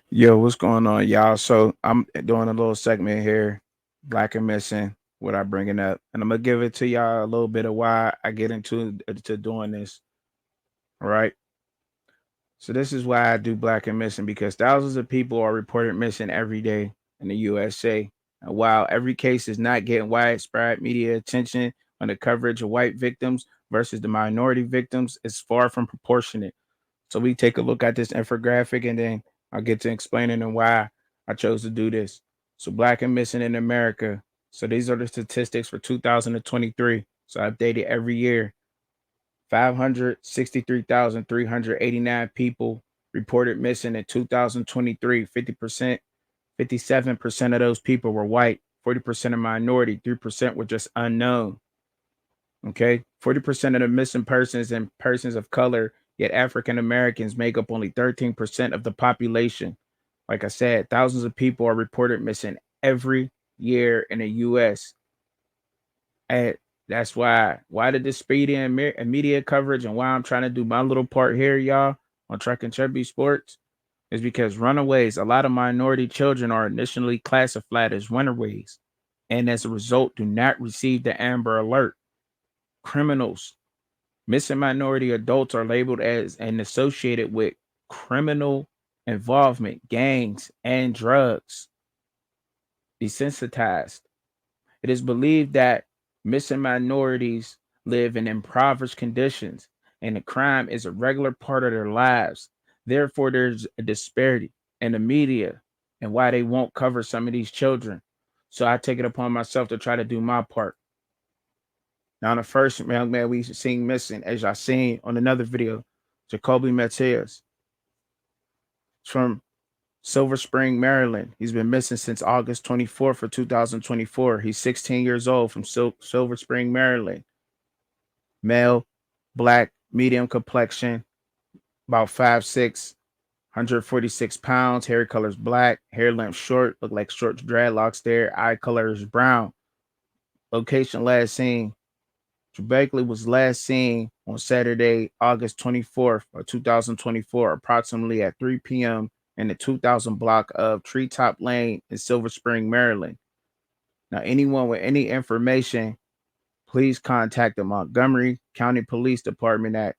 Yo, what's going on, y'all? So I'm doing a little segment here, Black and Missing, what I bringing up, and I'm gonna give it to y'all a little bit of why I get into to doing this. All right. So this is why I do Black and Missing because thousands of people are reported missing every day in the USA. And while every case is not getting widespread media attention on the coverage of white victims versus the minority victims, it's far from proportionate. So we take a look at this infographic and then I'll get to explaining and why I chose to do this. So black and missing in America. So these are the statistics for 2023. So I update it every year. 563,389 people reported missing in 2023. 50%, 57% of those people were white, 40% are minority, 3% were just unknown. Okay. 40% of the missing persons and persons of color, yet African Americans make up only 13% of the population. Like I said, thousands of people are reported missing every year in the US. And that's why the disparity in media coverage and why I'm trying to do my little part here, y'all, on Track and Chubby Sports is because runaways, a lot of minority children are initially classified as runaways and as a result do not receive the Amber Alert. Criminals, missing minority adults are labeled as and associated with criminal involvement, gangs, and drugs. Desensitized. It is believed that missing minorities live in impoverished conditions and the crime is a regular part of their lives. Therefore, there's a disparity in the media and why they won't cover some of these children. So I take it upon myself to try to do my part. Now, the first young man we seen missing, as y'all seen on another video, Jacoby Matias from Silver Spring, Maryland. He's been missing since August 24th of 2024. He's 16 years old from Silver Spring, Maryland. Male, black, medium complexion, about 5'6", 146 pounds. Hair color is black. Hair length short, look like short dreadlocks there. Eye color is brown. Location last seen. Trebekely was last seen on Saturday, August 24th of 2024, approximately at 3 p.m. in the 2000 block of Treetop Lane in Silver Spring, Maryland. Now, anyone with any information, please contact the Montgomery County Police Department at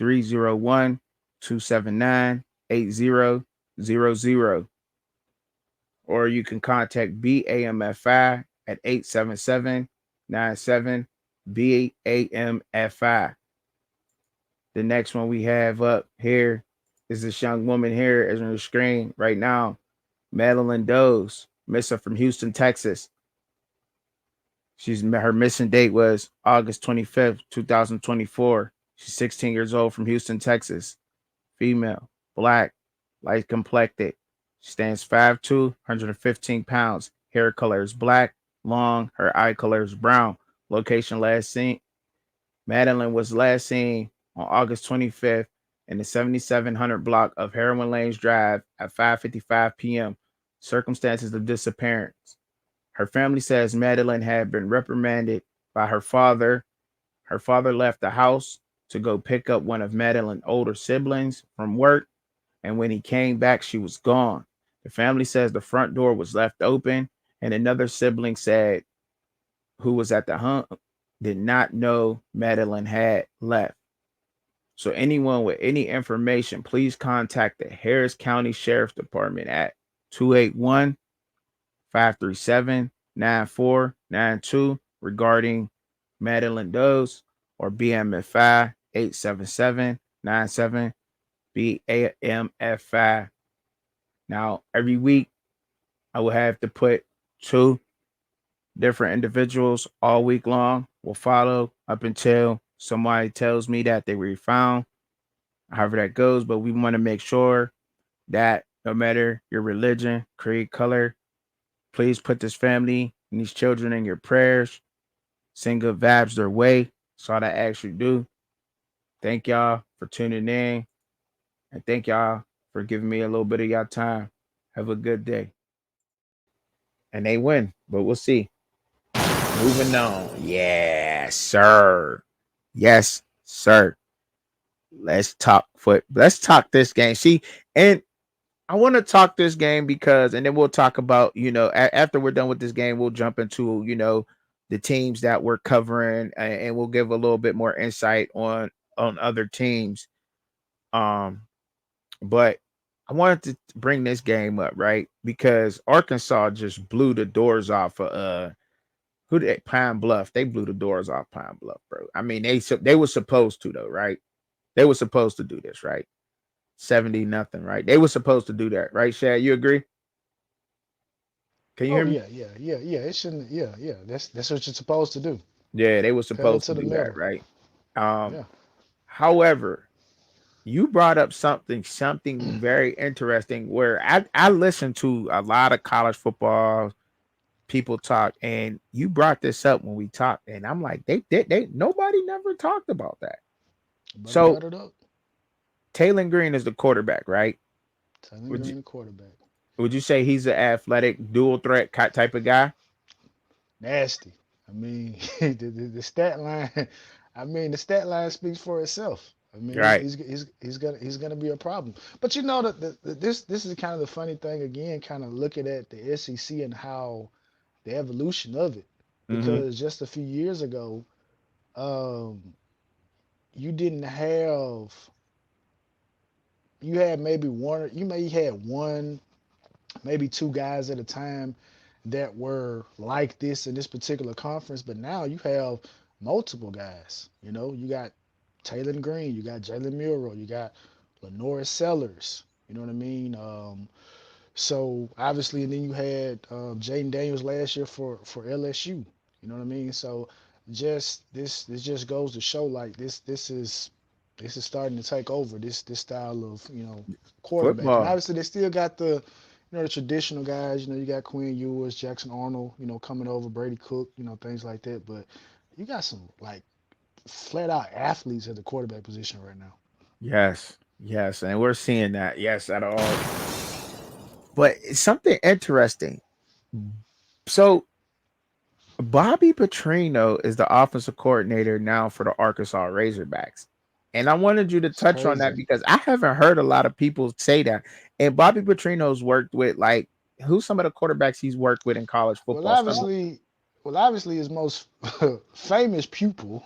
301-279-8000, or you can contact BAMFI at 877-97 BAMFI. The next one we have up here is this young woman here as on the screen right now, Madeline Does, missing from Houston, Texas. Her missing date was August 25th, 2024. She's 16 years old from Houston, Texas. Female, black, light complected. She stands 5'2", 115 pounds. Hair color is black, long. Her eye color is brown. Location last seen. Madeline was last seen on August 25th in the 7700 block of Heroin Lanes Drive at 5:55 p.m. Circumstances of disappearance. Her family says Madeline had been reprimanded by her father. Her father left the house to go pick up one of Madeline's older siblings from work, and when he came back, she was gone. The family says the front door was left open, and another sibling said who was at the home did not know Madeline had left. So anyone with any information, please contact the Harris County Sheriff's Department at 281-537-9492 regarding Madeline Does or BMFI 877-97 BAMFI. Now, every week I will have to put two different individuals all week long. Will follow up until somebody tells me that they were found, however that goes. But we want to make sure that no matter your religion, creed, color, please put this family and these children in your prayers. Send good vibes their way. That's all I actually do. Thank y'all for tuning in. And thank y'all for giving me a little bit of y'all time. Have a good day. And they win, but we'll see. Moving on. Yes, sir. Yes, sir. Let's talk this game. See, and I want to talk this game because, and then we'll talk about, after we're done with this game, we'll jump into, the teams that we're covering, and we'll give a little bit more insight on other teams. Um, but I wanted to bring this game up, right? Because Arkansas just blew the doors off of who did Pine Bluff. They blew the doors off Pine Bluff, bro. I mean, they were supposed to though, right? They were supposed to do this, right? 70 nothing, right? They were supposed to do that, right, Shad? You agree? Can you Oh hear me? yeah, yeah, yeah, yeah. It shouldn't. Yeah, yeah. That's what you're supposed to do. Yeah, they were Pedal supposed to to the do that, metal. right? Um, Yeah. however, you brought up something very interesting where I listen to a lot of college football people talk, and you brought this up when we talked, and I'm like, they nobody never talked about that. Buddy So brought it up. Taylor Green is the quarterback, right? Tylen Would you Green, quarterback. would you say he's an athletic dual threat type of guy? Nasty. I mean, the stat line. I mean, the stat line speaks for itself. I mean, Right. he's gonna be a problem. But you know that this is kind of the funny thing again. Kind of looking at the SEC and how the evolution of it, Mm-hmm. because just a few years ago, um, you didn't have you had maybe one you may had one maybe two guys at a time that were like this in this particular conference, but now you have multiple guys. You know, you got Taylor Green, you got Jalen Muro, you got Lenore Sellers. You know what I mean? So obviously, and then you had Jaden Daniels last year for LSU. You know what I mean? So just this just goes to show like this is starting to take over this style of quarterback. And Football. obviously they still got the traditional guys. You know, you got Quinn Ewers, Jackson Arnold. You know, coming over Brady Cook. You know, things like that. But you got some like flat out athletes at the quarterback position right now. Yes. Yes. And we're seeing that. Yes, at all. But it's something interesting. So Bobby Petrino is the offensive coordinator now for the Arkansas Razorbacks. And I wanted you to It's touch on crazy. that because I haven't heard a lot of people say that. And Bobby Petrino's worked with like who's some of the quarterbacks he's worked with in college Well, football? obviously, his most famous pupil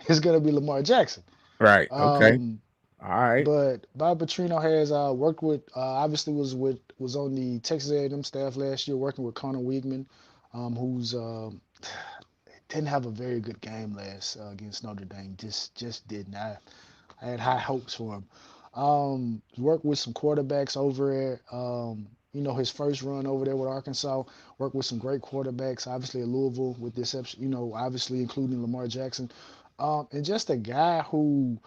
is going to be Lamar Jackson. Right. Okay. Um, All right. but Bob Petrino has worked with, obviously was on the Texas A&M staff last year, working with Connor Weigman, who's didn't have a very good game last against Notre Dame. Just did not. I had high hopes for him. Worked with some quarterbacks over at his first run over there with Arkansas. Worked with some great quarterbacks, obviously at Louisville, with the exception, obviously including Lamar Jackson. And just a guy who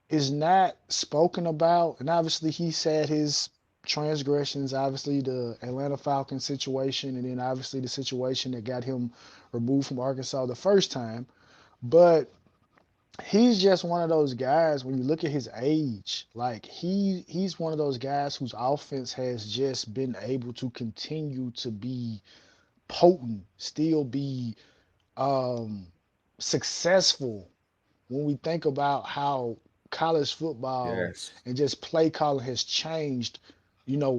is not spoken about. And obviously he's had his transgressions, obviously the Atlanta Falcons situation, and then obviously the situation that got him removed from Arkansas the first time. But he's just one of those guys when you look at his age, like he's one of those guys whose offense has just been able to continue to be potent, still be um successful when we think about how college football Yes. and just play calling has changed,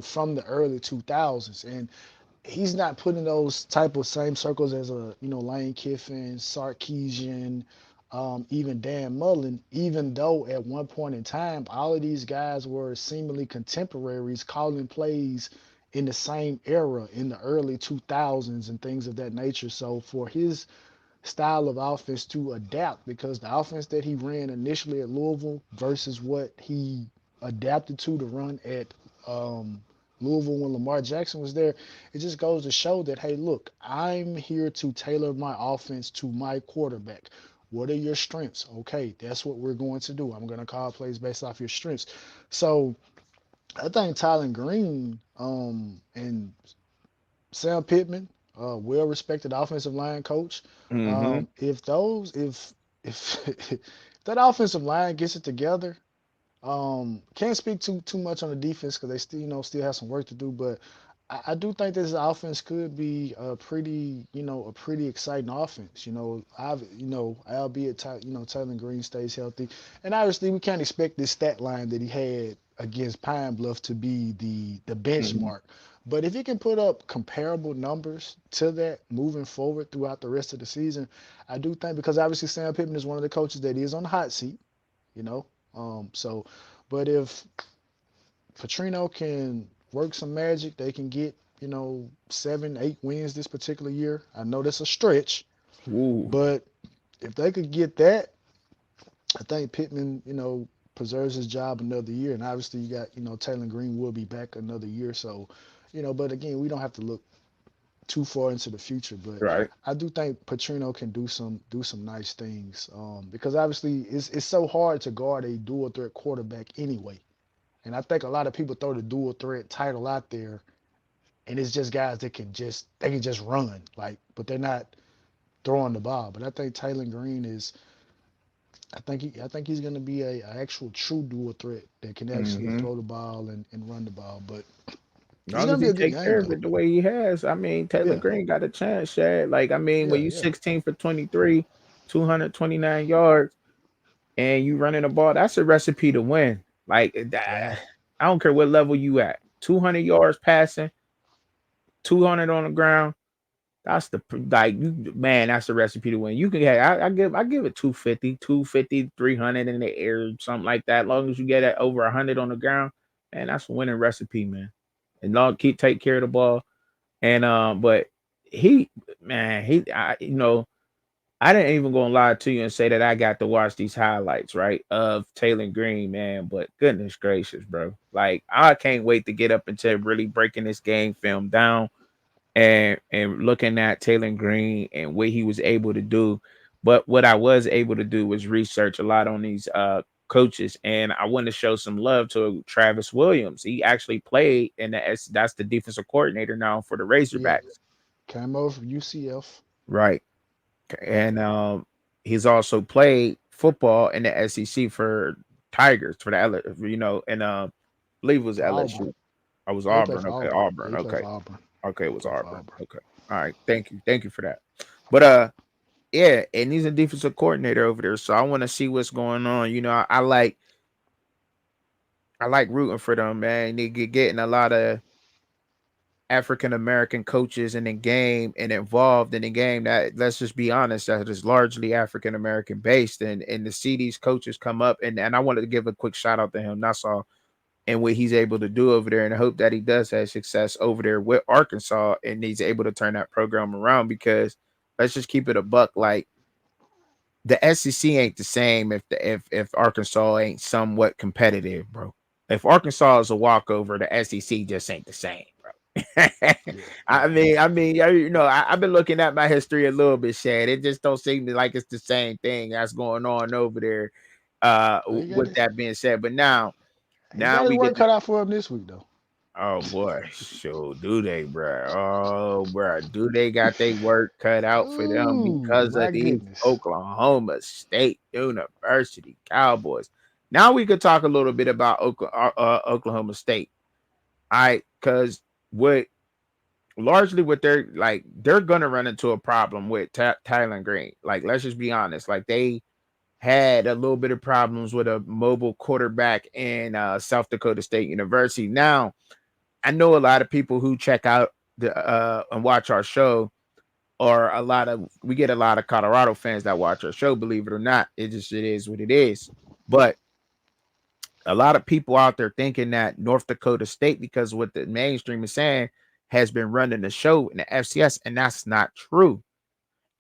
from the early 2000s. And he's not put in those type of same circles as Lane Kiffin, Sarkeesian, even Dan Mullen. Even though at one point in time, all of these guys were seemingly contemporaries calling plays in the same era in the early 2000s and things of that nature. So for his style of offense to adapt, because the offense that he ran initially at Louisville versus what he adapted to run at um, Louisville when Lamar Jackson was there, it just goes to show that, hey, look, I'm here to tailor my offense to my quarterback. What are your strengths? Okay, that's what we're going to do. I'm going to call plays based off your strengths. So I think Tylen Green and Sam Pittman, well respected offensive line coach. Mm-hmm. If that offensive line gets it together, can't speak too much on the defense because they still have some work to do. But I do think this offense could be a pretty exciting offense. Albeit, Taylor Green stays healthy, and obviously we can't expect this stat line that he had against Pine Bluff to be the Mhm. benchmark. But if he can put up comparable numbers to that moving forward throughout the rest of the season, I do think because obviously Sam Pittman is one of the coaches that is on the hot seat, you know. So, but if Petrino can work some magic. They can get, 7, 8 wins this particular year. I know that's a stretch, Ooh, but if they could get that, I think Pittman, preserves his job another year. And obviously, you got, Taylor Green will be back another year. So, but again, we don't have to look too far into the future. But right. I do think Petrino can do some nice things because obviously it's so hard to guard a dual threat quarterback anyway. And I think a lot of people throw the dual threat title out there and it's just guys that can just run, like, but they're not throwing the ball. But I think Taylor Green is, I think he's going to be a actual true dual threat that can actually Hmm. throw the ball and run the ball. But As it's long going as to be he a good take game care of though. it the way he has, I mean, Taylor Yeah, Green got a chance, Shad. Like, I mean, when yeah, you yeah, 16 for 23, 229 yards, and you running the ball, that's a recipe to win. Like, yeah, I don't care what level you at. 200 yards passing, 200 on the ground. That's man, that's the recipe to win. You can have I give it 250, 250, 300 in the air, something like that. As long as you get it over 100 on the ground, man, that's a winning recipe, man. And long keep take care of the ball. And but he man, I didn't even gonna lie to you and say that I got to watch these highlights, right, of Taylor Green, man. But goodness gracious, bro. Like I can't wait to get up into really breaking this game film down and looking at Taylor Green and what he was able to do. But what I was able to do was research a lot on these coaches, and I want to show some love to Travis Williams. He actually played in that's the defensive coordinator now for the yeah. Razorbacks. Came over from UCF. Right. And he's also played football in the SEC for Tigers for the and I believe it was For Auburn. LSU. I was No, he played Auburn. for Okay, Auburn. Yeah, Auburn. he played Okay. for Auburn. Okay, it He was played for Auburn. Auburn. Okay. All right. Thank you. Thank you for that. But yeah, and he's a defensive coordinator over there. So I want to see what's going on. I like rooting for them, man. They getting a lot of African American coaches in the game and involved in the game that, let's just be honest, that is largely African American based. And to see these coaches come up, and I wanted to give a quick shout out to him, that's all, and what he's able to do over there. And I hope that he does have success over there with Arkansas and he's able to turn that program around, because let's just keep it a buck. Like, the SEC ain't the same if Arkansas ain't somewhat competitive, bro. If Arkansas is a walkover, the SEC just ain't the same, bro. Yeah, I yeah. mean, I mean, I've been looking at my history a little bit, Shad. It just don't seem like it's the same thing that's going on over there. He got With his that being said, but now, he now got his we work get to, cut out for him this week though. oh boy, so do they, bro? Oh, bro, do they got their work cut out for them Ooh, because of my these goodness. Oklahoma State University Cowboys? Now we could talk a little bit about Oklahoma State. All right, because what largely what they're gonna run into a problem with Tylen Green. Like, let's just be honest. Like, they had a little bit of problems with a mobile quarterback in South Dakota State University. Now, I know a lot of people who check out the and watch our show, or we get a lot of Colorado fans that watch our show, believe it or not. It is what it is. But a lot of people out there thinking that North Dakota State, because what the mainstream is saying, has been running the show in the FCS, and that's not true.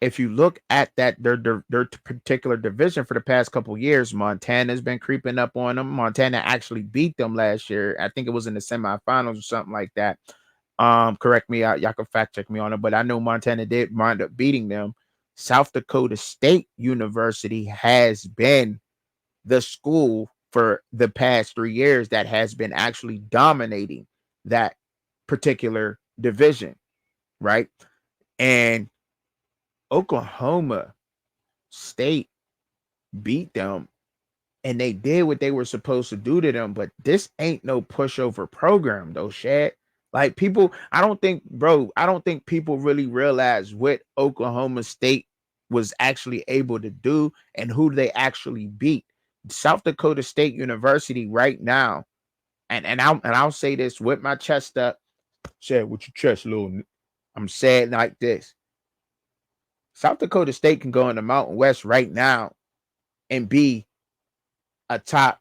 If you look at that their particular division for the past couple of years, Montana's been creeping up on them. Montana actually beat them last year. I think it was in the semifinals or something like that. Correct me out. Y'all can fact check me on it, but I know Montana did wind up beating them. South Dakota State University has been the school for the past 3 years that has been actually dominating that particular division, right? And Oklahoma State beat them, and they did what they were supposed to do to them. But this ain't no pushover program, though, Shad. Like people, I don't think, bro, I don't think people really realize what Oklahoma State was actually able to do and who they actually beat. South Dakota State University right now, and I'll say this with my chest up. Say it with your chest, little. I'm saying like this. South Dakota State can go in the Mountain West right now and be a top,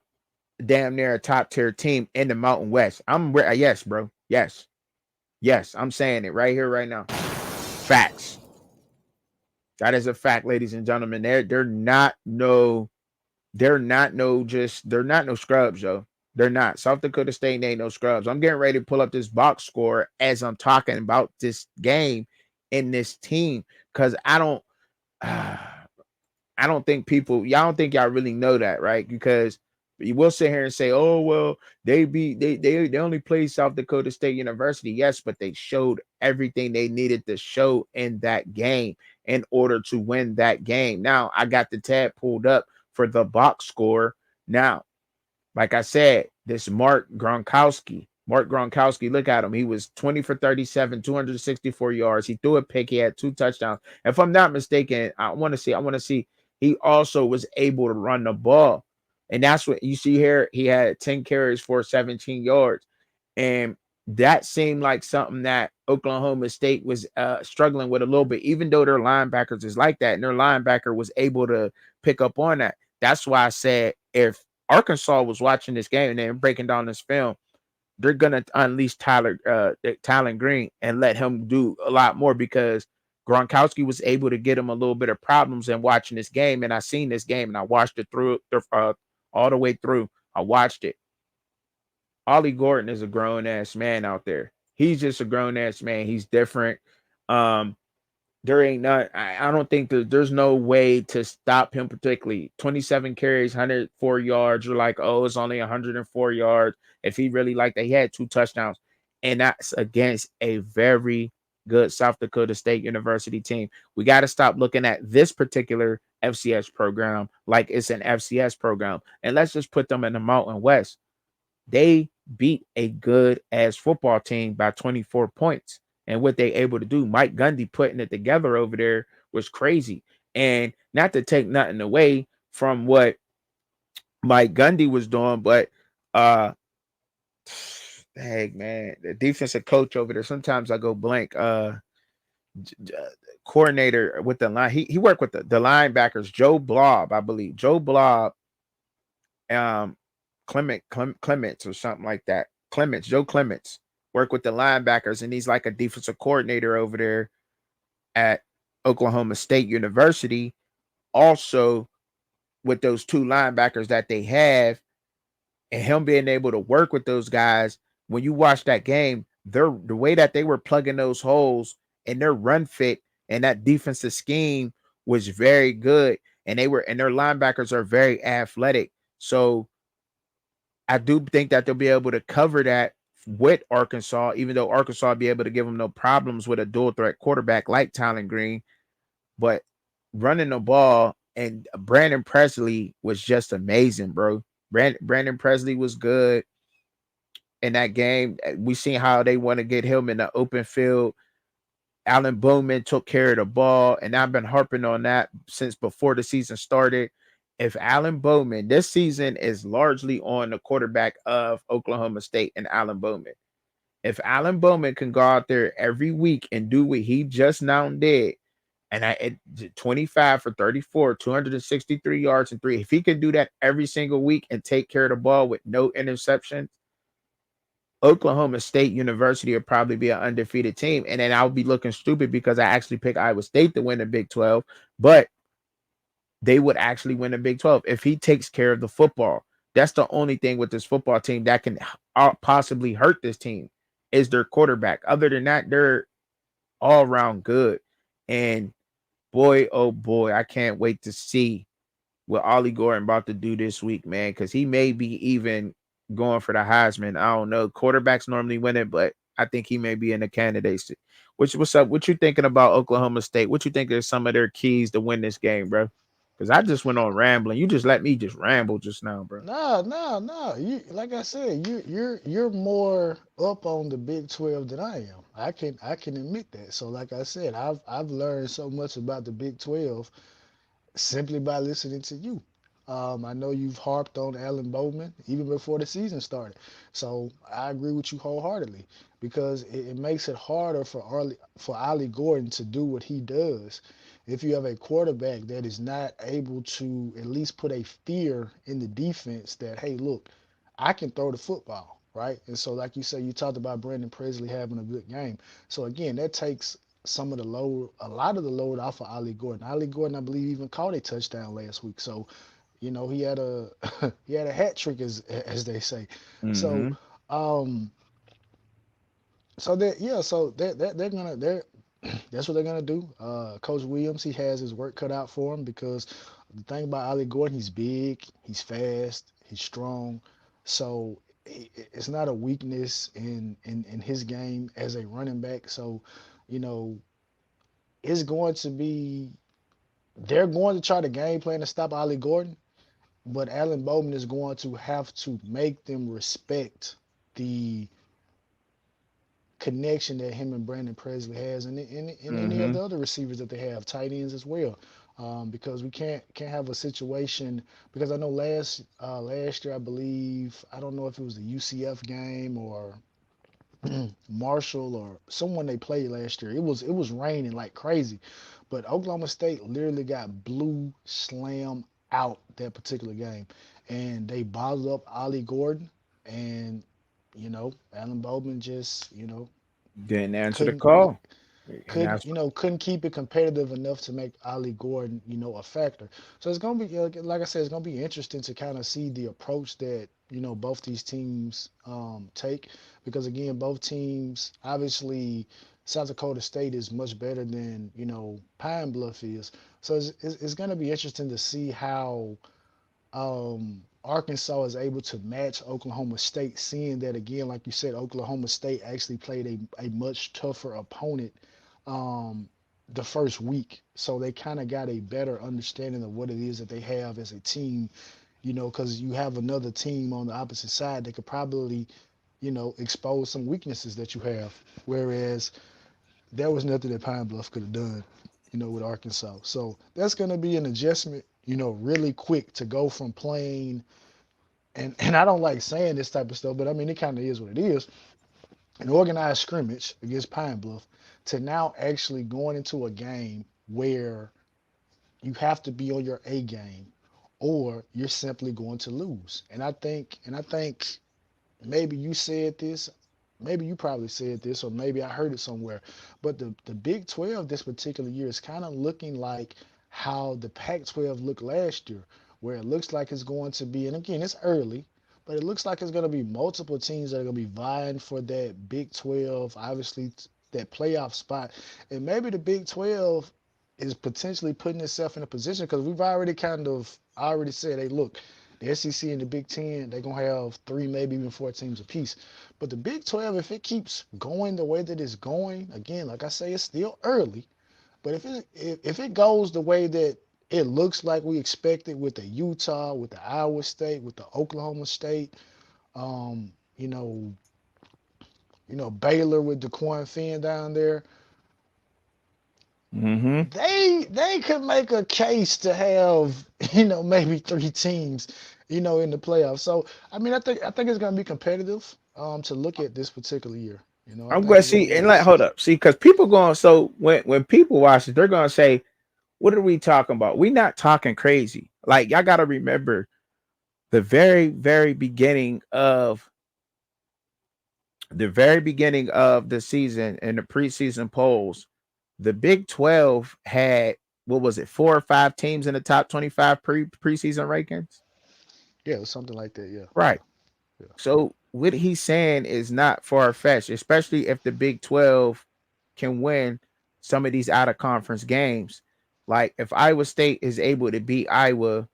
damn near a top tier team in the Mountain West. Yes, bro. Yes. Yes. I'm saying it right here, right now. Facts. That is a fact, ladies and gentlemen. They're not no scrubs, yo. They're not. South Dakota State ain't no scrubs. I'm getting ready to pull up this box score as I'm talking about this game and this team because I don't think y'all don't think y'all really know that, right? Because you will sit here and say, "Oh well, they only played South Dakota State University." Yes, but they showed everything they needed to show in that game in order to win that game. Now I got the tab pulled up for the box score. Now like I said, this Mark Gronkowski, look at him. He was 20 for 37, 264 yards. He threw a pick. He had two touchdowns. If I'm not mistaken, I want to see. He also was able to run the ball. And that's what you see here. He had 10 carries for 17 yards. And that seemed like something that Oklahoma State was struggling with a little bit, even though their linebackers is like that. And their linebacker was able to pick up on that. That's why I said if Arkansas was watching this game and they're breaking down this film, they're gonna unleash Tyler Green and let him do a lot more because Gronkowski was able to get him a little bit of problems in watching this game. And I seen this game and I watched it through all the way through. I watched it. Ollie Gordon is a grown ass man out there. He's just a grown ass man. He's different. Um, there ain't not. I don't think there's no way to stop him. Particularly 27 carries, 104 yards. You're like, oh, it's only 104 yards. If he really like that, he had two touchdowns, and that's against a very good South Dakota State University team. We got to stop looking at this particular FCS program like it's an FCS program, and let's just put them in the Mountain West. They beat a good ass football team by 24 points. And what they able to do, Mike Gundy putting it together over there was crazy. And not to take nothing away from what Mike Gundy was doing, but uh dang man, the defensive coach over there. Sometimes I go blank. Coordinator with the line. He worked with the linebackers, Joe Blob, I believe. Joe Blob, um, Clements or something like that. Joe Clements work with the linebackers, and he's like a defensive coordinator over there at Oklahoma State University. Also, with those two linebackers that they have, and him being able to work with those guys, when you watch that game, the way that they were plugging those holes and their run fit and that defensive scheme was very good. And their linebackers are very athletic. So I do think that they'll be able to cover that with Arkansas, even though Arkansas will be able to give them no problems with a dual threat quarterback like Tylen Green. But running the ball and Brandon Presley was just amazing, bro. Brandon Presley was good in that game. We seen how they want to get him in the open field. Alan Bowman took care of the ball, and I've been harping on that since before the season started. If Alan Bowman, this season is largely on the quarterback of Oklahoma State and Alan Bowman. If Alan Bowman can go out there every week and do what he just now did, and at 25 for 34, 263 yards and three, if he can do that every single week and take care of the ball with no interceptions, Oklahoma State University will probably be an undefeated team. And then I'll be looking stupid because I actually picked Iowa State to win the Big 12, but they would actually win the Big 12 if he takes care of the football. That's the only thing with this football team that can possibly hurt this team is their quarterback. Other than that, they're all around good. And boy, oh boy, I can't wait to see what Ollie Gordon about to do this week, man, because he may be even going for the Heisman. I don't know. Quarterbacks normally win it, but I think he may be in the candidates. What's up? What you thinking about Oklahoma State? What you think are some of their keys to win this game, bro? Because I just went on rambling. You just let me just ramble just now, bro. No, no, no. You like I said, you're more up on the Big 12 than I am. I can admit that. So like I said, I've learned so much about the Big 12 simply by listening to you. I know you've harped on Alan Bowman even before the season started. So I agree with you wholeheartedly because it makes it harder for Ollie Gordon to do what he does if you have a quarterback that is not able to at least put a fear in the defense that, hey, look, I can throw the football, right? And so, like you said, you talked about Brandon Presley having a good game. So again, that takes some of the load, a lot of the load off of Ollie Gordon. Ollie Gordon, I believe, even caught a touchdown last week. So, he had a he had a hat trick, as they say. So, Mm-hmm. um, so that yeah, so that they're that's what they're gonna do. Coach Williams, he has his work cut out for him because the thing about Ollie Gordon, he's big, he's fast, he's strong. So it's not a weakness in his game as a running back. So, you know, it's going to be they're going to try the game plan to stop Ollie Gordon, but Alan Bowman is going to have to make them respect the connection that him and Brandon Presley has, and any of Mm-hmm. the other receivers that they have, tight ends as well. Because we can't have a situation because I know last year I believe I don't know if it was the UCF game or Marshall or someone they played last year. It was raining like crazy, but Oklahoma State literally got blue slam out that particular game, and they bottled up Ollie Gordon, and Alan Bowman just Didn't answer the couldn't call. And couldn't that's couldn't keep it competitive enough to make Ollie Gordon a factor. So it's gonna be like I said, it's gonna be interesting to kind of see the approach that both these teams take because again, both teams obviously South Dakota State is much better than Pine Bluff is. So it's gonna be interesting to see how Arkansas is able to match Oklahoma State, seeing that again, like you said, Oklahoma State actually played a much tougher opponent um, the first week. So they kind of got a better understanding of what it is that they have as a team, because you have another team on the opposite side that could probably, expose some weaknesses that you have. Whereas there was nothing that Pine Bluff could have done, with Arkansas. So that's going to be an adjustment, really quick to go from playing. And I don't like saying this type of stuff, but I mean, it kind of is what it is. An organized scrimmage against Pine Bluff to now actually going into a game where you have to be on your A game or you're simply going to lose. And I think maybe you said this, maybe you probably said this, or maybe I heard it somewhere. But the Big 12 this particular year is kind of looking like how the Pac 12 looked last year, where it looks like it's going to be, and again, it's early, but it looks like it's going to be multiple teams that are going to be vying for that Big 12, obviously, that playoff spot. And maybe the Big 12 is potentially putting itself in a position because we've already already said, hey, look, the SEC and the Big Ten, they're gonna have three, maybe even four teams apiece. But the Big 12, if it keeps going the way that it's going, again, like I say, it's still early. But if it goes the way that it looks like we expected with the Utah, with the Iowa State, with the Oklahoma State, um, you know, Baylor with DeQuan Finn down there, mm-hmm. they could make a case to have maybe three teams in the playoffs. So I mean I think it's going to be competitive to look at this particular year. I I'm think going to it's going to see be and like interesting. hold up, see, because people going so when people watch it, they're gonna say, "What are we talking about? We not talking crazy." Like y'all got to remember the very beginning of the season and the preseason polls. The Big 12 had what was it, 4 or 5 teams in the top 25 preseason rankings, Yeah, it was something like that. Yeah, right? yeah, yeah. So what he's saying is not far fetched, especially if the Big 12 can win some of these out of conference games. Like if Iowa State is able to beat Iowa,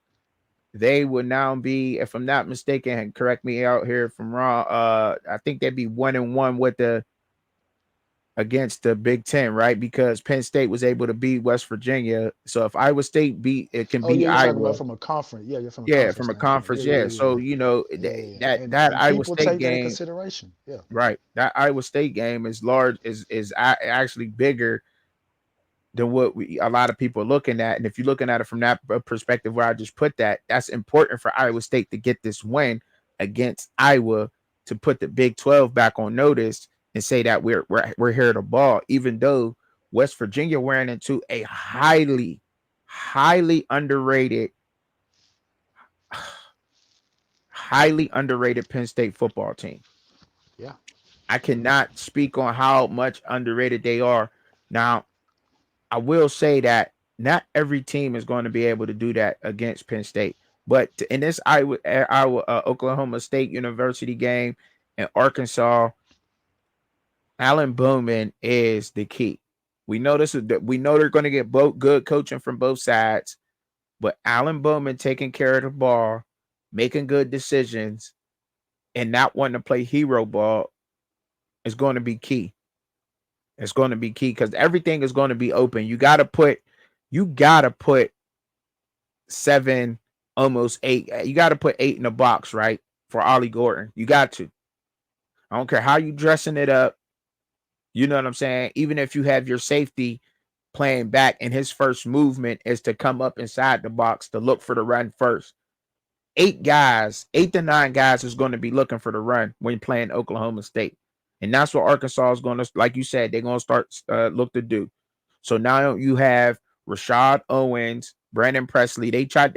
they would now be, if I'm not mistaken, and correct me out here if I'm wrong. I think they'd be 1-1 with the against the Big Ten, right? Because Penn State was able to beat West Virginia. So if Iowa State beat it can Oh beat yeah, you're talking about Iowa, from a conference. Yeah, you're from a yeah, conference from a standpoint. Yeah, conference, yeah, yeah. yeah, So yeah, yeah, yeah. that And Iowa people State take that in game, consideration. Yeah, right? That Iowa State game is large, actually bigger than what a lot of people are looking at. And if you're looking at it from that perspective, where I just put that, that's important for Iowa State to get this win against Iowa to put the Big 12 back on notice and say that we're here to ball, even though West Virginia ran into a highly underrated, highly underrated Penn State football team. yeah. I cannot speak on how much underrated they are. Now, I will say that not every team is going to be able to do that against Penn State. But in this Oklahoma State University game in Arkansas, Alan Bowman is the key. We know they're going to get both good coaching from both sides, but Alan Bowman taking care of the ball, making good decisions, and not wanting to play hero ball is going to be key. It's going to be key because everything is going to be open. You gotta put seven, almost eight. You got to put eight in the box, right? For Ollie Gordon. You got to. I don't care how you dressing it up. You know what I'm saying? Even if you have your safety playing back and his first movement is to come up inside the box to look for the run first. Eight to nine guys is going to be looking for the run when playing Oklahoma State. And that's what Arkansas is going to, like you said, they're going to start look to do. So now you have Rashad Owens, Brandon Presley. They got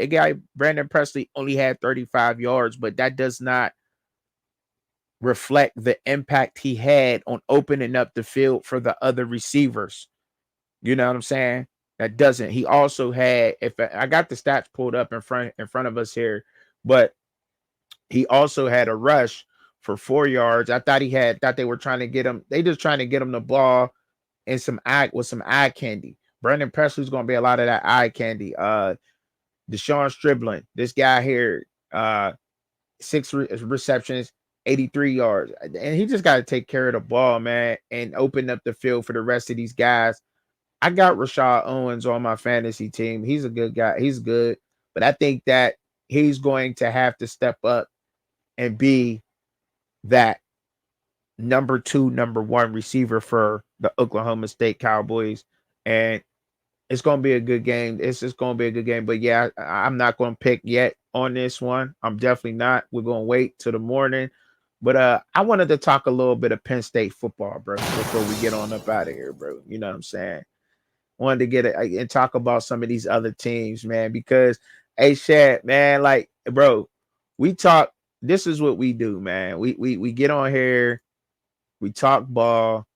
Brandon Presley only had 35 yards, but that does not reflect the impact he had on opening up the field for the other receivers. You know what I'm saying? That doesn't. He also had, if I got the stats pulled up in front of us here, but he also had a rush for 4 yards. Thought they were trying to get him. They just trying to get him the ball and some eye candy. Brandon Presley's gonna be a lot of that eye candy. Deshaun Striblin, this guy here, six receptions, 83 yards. And he just got to take care of the ball, man, and open up the field for the rest of these guys. I got Rashad Owens on my fantasy team. He's a good guy. He's good. But I think that he's going to have to step up and be that number two, number one receiver for the Oklahoma State Cowboys. And it's going to be a good game. It's just going to be a good game. But yeah, I'm not going to pick yet on this one. I'm definitely not. We're going to wait till the morning. But I wanted to talk a little bit of Penn State football, bro, before we get on up out of here, bro. You know what I'm saying? Wanted to get it and talk about some of these other teams, man, because hey, Shad, man, like, bro, we talk. This is what we do, man. We get on here, we talk ball.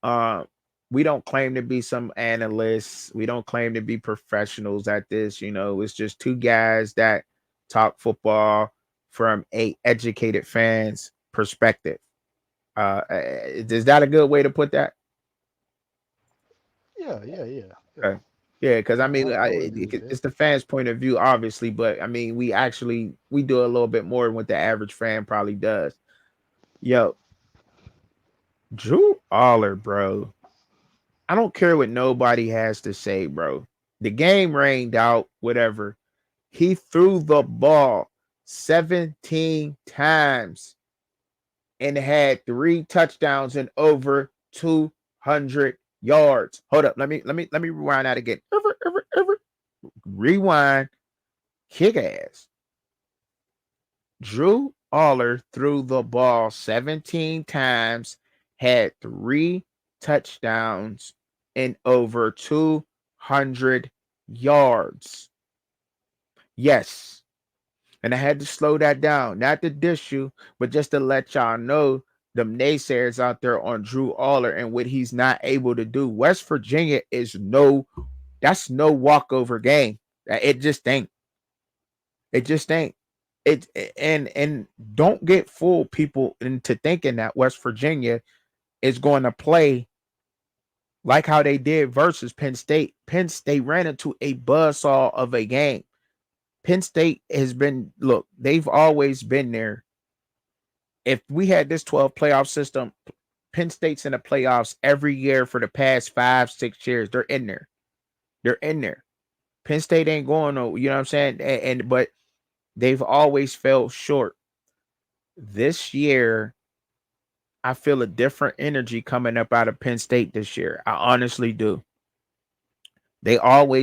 Uh, we don't claim to be some analysts. We don't claim to be professionals at this. You know, it's just two guys that talk football from a educated fan's perspective. Is that a good way to put that? Yeah, yeah, yeah, yeah. Okay. Yeah, because I mean, I would agree with that. it's the fans' point of view, obviously, but I mean, we do a little bit more than what the average fan probably does. Yo, Drew Aller, bro. I don't care what nobody has to say, bro. The game rained out, whatever. He threw the ball 17 times and had three touchdowns and over 200 yards. Hold up, let me rewind that again. Rewind, kick ass. Drew Aller threw the ball 17 times, had three touchdowns and over 200 yards. Yes. And I had to slow that down, not to diss you, but just to let y'all know them naysayers out there on Drew Aller and what he's not able to do. West Virginia is that's no walkover game. It just ain't. It just ain't. It and don't get fooled people into thinking that West Virginia is going to play like how they did versus Penn State. Penn State ran into a buzzsaw of a game. Penn State has been, look, they've always been there. If we had this 12 playoff system, Penn State's in the playoffs every year for the past 5, 6 years. They're in there. They're in there. Penn State ain't going no, you know what I'm saying? And but they've always fell short. This year, I feel a different energy coming up out of Penn State this year. I honestly do. They always